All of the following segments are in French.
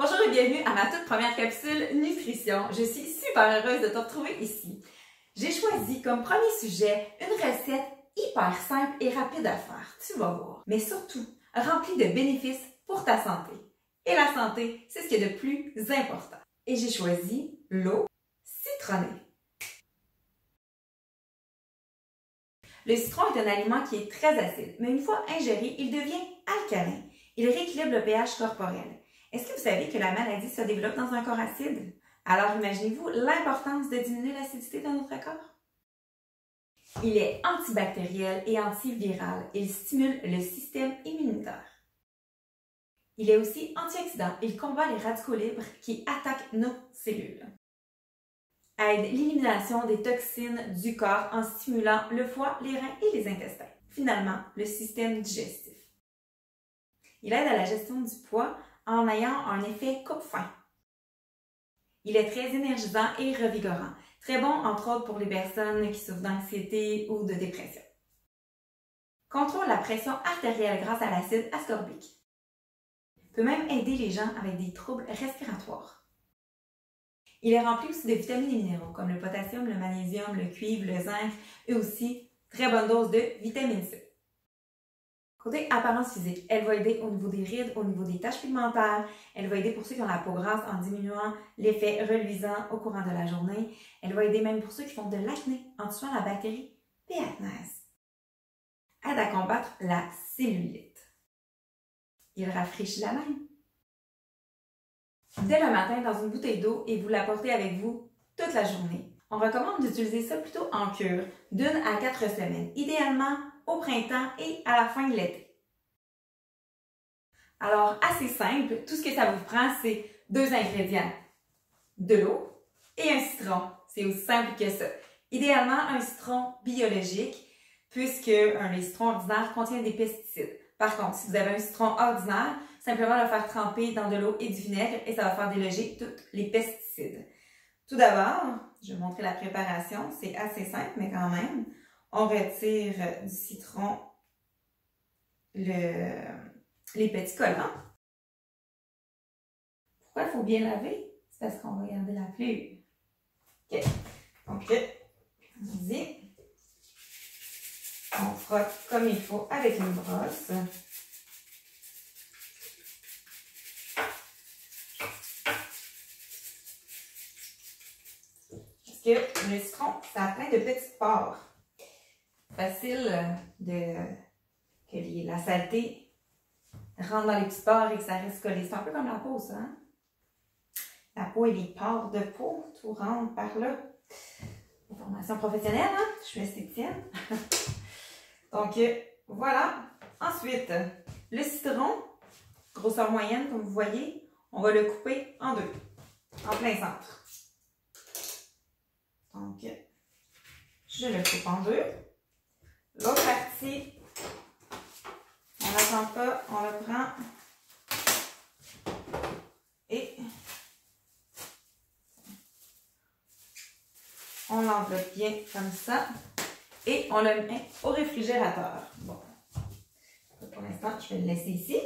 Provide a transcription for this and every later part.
Bonjour et bienvenue à ma toute première capsule nutrition. Je suis super heureuse de te retrouver ici. J'ai choisi comme premier sujet une recette hyper simple et rapide à faire, tu vas voir, mais surtout remplie de bénéfices pour ta santé. Et la santé, c'est ce qui est de plus important. Et j'ai choisi l'eau citronnée. Le citron est un aliment qui est très acide, mais une fois ingéré, il devient alcalin. Il rééquilibre le pH corporel. Est-ce que vous savez que la maladie se développe dans un corps acide? Alors imaginez-vous l'importance de diminuer l'acidité dans notre corps. Il est antibactériel et antiviral. Il stimule le système immunitaire. Il est aussi antioxydant. Il combat les radicaux libres qui attaquent nos cellules. Aide l'élimination des toxines du corps en stimulant le foie, les reins et les intestins. Finalement, le système digestif. Il aide à la gestion du poids en ayant un effet coupe-faim. Il est très énergisant et revigorant. Très bon, entre autres, pour les personnes qui souffrent d'anxiété ou de dépression. Contrôle la pression artérielle grâce à l'acide ascorbique. Peut même aider les gens avec des troubles respiratoires. Il est rempli aussi de vitamines et minéraux comme le potassium, le magnésium, le cuivre, le zinc et aussi très bonne dose de vitamine C. Côté apparence physique, elle va aider au niveau des rides, au niveau des taches pigmentaires. Elle va aider pour ceux qui ont la peau grasse en diminuant l'effet reluisant au courant de la journée. Elle va aider même pour ceux qui font de l'acné en tuant la bactérie P. acnes. Aide à combattre la cellulite. Il rafraîchit la main. Dès le matin dans une bouteille d'eau et vous l'apportez avec vous toute la journée. On recommande d'utiliser ça plutôt en cure, d'1 à 4 semaines, idéalement au printemps et à la fin de l'été. Alors, assez simple, tout ce que ça vous prend, c'est 2 ingrédients, de l'eau et un citron. C'est aussi simple que ça. Idéalement, un citron biologique, puisque les citrons ordinaires contiennent des pesticides. Par contre, si vous avez un citron ordinaire, simplement le faire tremper dans de l'eau et du vinaigre et ça va faire déloger tous les pesticides. Tout d'abord, je vais vous montrer la préparation. C'est assez simple, mais quand même. On retire du citron les petits collants. Pourquoi il faut bien laver? C'est parce qu'on va garder la pelure. OK. Donc, vas-y. On frotte comme il faut avec une brosse. Parce que le citron, ça a plein de petites pores. Facile que la saleté rentre dans les petits pores et que ça reste collé. C'est un peu comme la peau, ça. Hein? La peau et les pores de peau, tout rentre par là. Formation professionnelle, hein? Je suis esthéticienne. Donc, voilà. Ensuite, le citron, grosseur moyenne, comme vous voyez, on va le couper en deux, en plein centre. Donc, je le coupe en deux. L'autre partie, on n'attend pas, on le prend et on l'enveloppe bien comme ça et on le met au réfrigérateur. Bon, pour l'instant, je vais le laisser ici.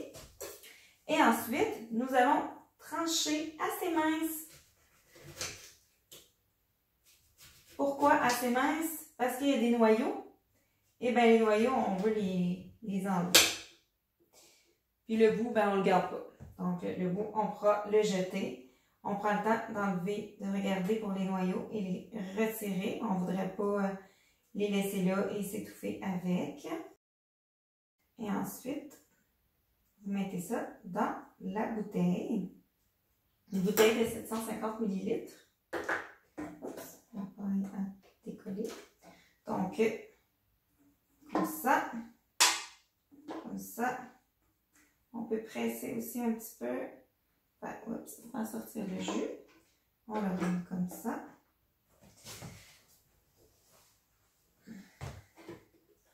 Et ensuite, nous allons trancher assez mince. Pourquoi assez mince? Parce qu'il y a des noyaux. Et bien, les noyaux, on veut les enlever. Puis le bout, ben, on ne le garde pas. Donc, le bout, on pourra le jeter. On prend le temps d'enlever, de regarder pour les noyaux et les retirer. On ne voudrait pas les laisser là et s'étouffer avec. Et ensuite, vous mettez ça dans la bouteille. Une bouteille de 750 ml. Oups, on va pas décoller. Donc, comme ça. Comme ça. On peut presser aussi un petit peu. Enfin, oups, on va sortir le jus. On le donne comme ça.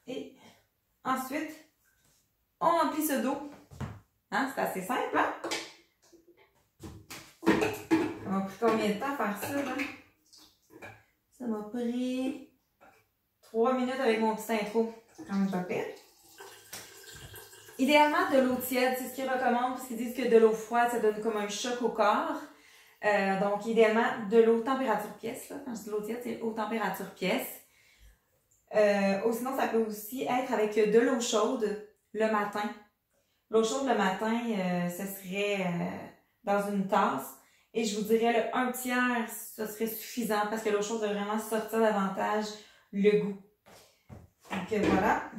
Et ensuite, on remplit ce d'eau. Hein, c'est assez simple, hein? Ça m'a pris combien de temps faire ça, là? Ça m'a pris 3 minutes avec mon petit intro. C'est quand même pas pire. Idéalement, de l'eau tiède, c'est ce qu'ils recommandent parce qu'ils disent que de l'eau froide, ça donne comme un choc au corps. Donc, idéalement, de l'eau température pièce. Là. Quand je dis l'eau tiède, c'est eau température pièce. Ou sinon, ça peut aussi être avec de l'eau chaude le matin. L'eau chaude le matin, ce serait dans une tasse. Et je vous dirais, le 1/3, ce serait suffisant parce que l'eau chaude va vraiment sortir davantage le goût. Donc, voilà.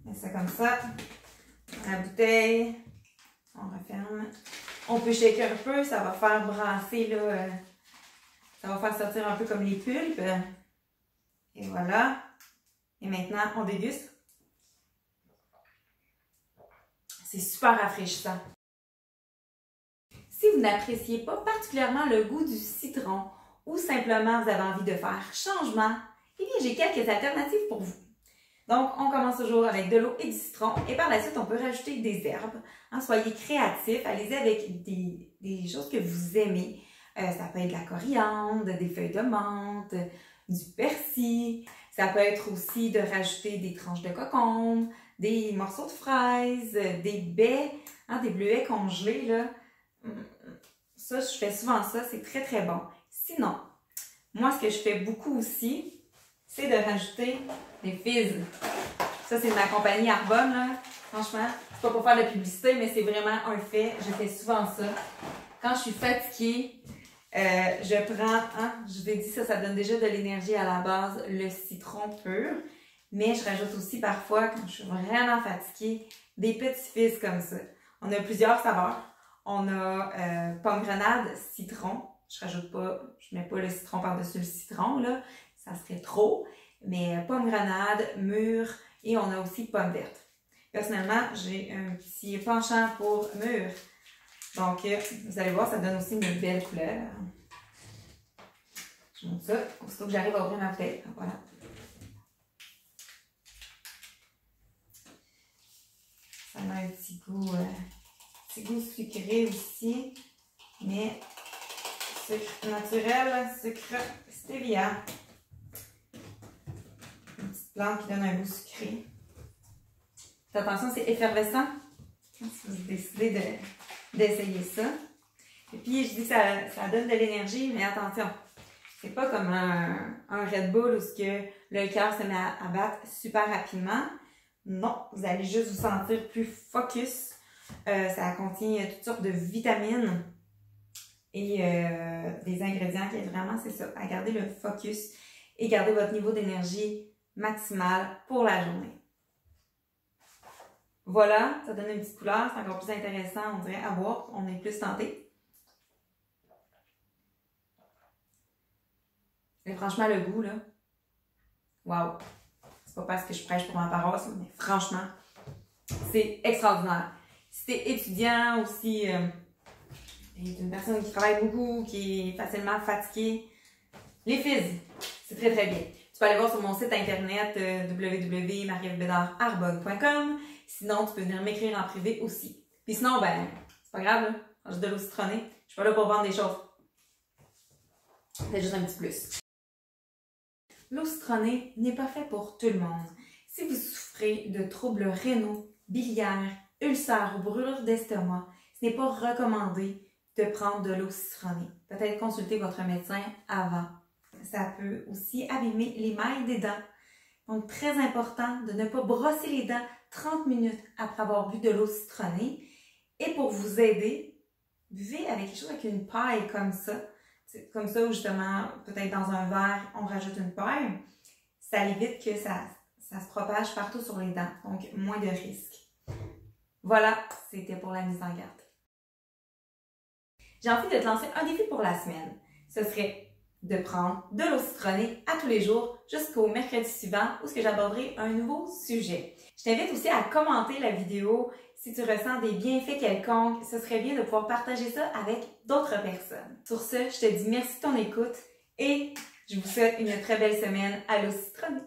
On met ça comme ça. La bouteille. On referme. On peut shaker un peu, ça va faire brasser, là. Ça va faire sortir un peu comme les pulpes. Et voilà. Et maintenant, on déguste. C'est super rafraîchissant. Si vous n'appréciez pas particulièrement le goût du citron ou simplement vous avez envie de faire changement, eh bien, j'ai quelques alternatives pour vous. Donc, on commence toujours avec de l'eau et du citron et par la suite, on peut rajouter des herbes. Soyez créatifs, allez-y avec des choses que vous aimez. Ça peut être de la coriandre, des feuilles de menthe, du persil. Ça peut être aussi de rajouter des tranches de concombre, des morceaux de fraises, des baies, des bleuets congelés, là. Ça, je fais souvent ça, c'est très très bon. Sinon, moi, ce que je fais beaucoup aussi, c'est de rajouter des fizz. Ça, c'est de ma compagnie Arbonne, là. Franchement, c'est pas pour faire de la publicité, mais c'est vraiment un fait. Je fais souvent ça. Quand je suis fatiguée, je prends, je vous ai dit ça donne déjà de l'énergie à la base, le citron pur. Mais je rajoute aussi parfois, quand je suis vraiment fatiguée, des petits fizz comme ça. On a plusieurs saveurs. On a pomme grenade, citron. Je mets pas le citron par-dessus le citron, là. Ça serait trop. Mais pomme grenade, mûre et on a aussi pomme verte. Personnellement, j'ai un petit penchant pour mûre. Donc, vous allez voir, ça donne aussi une belle couleur. Je montre ça. Aussitôt que j'arrive à ouvrir ma bouteille. Voilà. Ça a un petit goût sucré aussi. Mais sucre naturel, sucre stevia. Une petite plante qui donne un goût sucré. Faites attention, c'est effervescent. Si vous décidez d'essayer ça. Et puis, je dis que ça donne de l'énergie, mais attention, c'est pas comme un Red Bull où le cœur se met à battre super rapidement. Non, vous allez juste vous sentir plus focus. Ça contient toutes sortes de vitamines et des ingrédients qui aident vraiment, c'est ça, à garder le focus et garder votre niveau d'énergie maximal pour la journée. Voilà, ça donne une petite couleur, c'est encore plus intéressant, on dirait, à boire, on est plus tenté. Et franchement, le goût, là, waouh! C'est pas parce que je prêche pour ma paroisse, mais franchement, c'est extraordinaire. Si t'es étudiant ou si t'es une personne qui travaille beaucoup, qui est facilement fatiguée, les fizz, c'est très très bien. Tu peux aller voir sur mon site internet www.marievbedardarbonne.com. Sinon, tu peux venir m'écrire en privé aussi. Puis sinon, ben, c'est pas grave, là. Quand j'ai de l'eau citronnée, je suis pas là pour vendre des choses. C'est juste un petit plus. L'eau citronnée n'est pas faite pour tout le monde. Si vous souffrez de troubles rénaux, biliaires, ulcères ou brûlures d'estomac, ce n'est pas recommandé de prendre de l'eau citronnée. Peut-être consulter votre médecin avant. Ça peut aussi abîmer l'émail des dents. Donc, très important de ne pas brosser les dents 30 minutes après avoir bu de l'eau citronnée. Et pour vous aider, buvez avec quelque chose avec une paille comme ça. C'est comme ça, ou justement, peut-être dans un verre, on rajoute une paille. Ça évite que ça se propage partout sur les dents. Donc, moins de risques. Voilà, c'était pour la mise en garde. J'ai envie de te lancer un défi pour la semaine. Ce serait de prendre de l'eau citronnée à tous les jours jusqu'au mercredi suivant où j'aborderai un nouveau sujet. Je t'invite aussi à commenter la vidéo si tu ressens des bienfaits quelconques. Ce serait bien de pouvoir partager ça avec d'autres personnes. Sur ce, je te dis merci de ton écoute et je vous souhaite une très belle semaine à l'eau citronnée.